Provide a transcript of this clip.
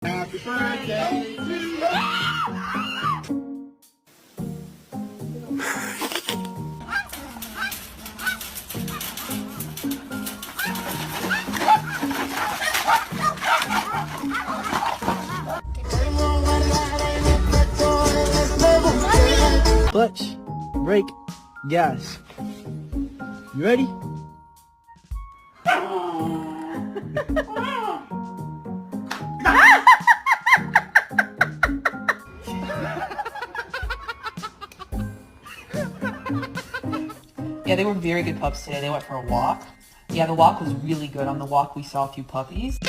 Happy birthday to you. Clutch, brake, gas. You ready? Yeah, they were very good pups today. They went for a walk. Yeah, the walk was really good. On the walk, we saw a few puppies.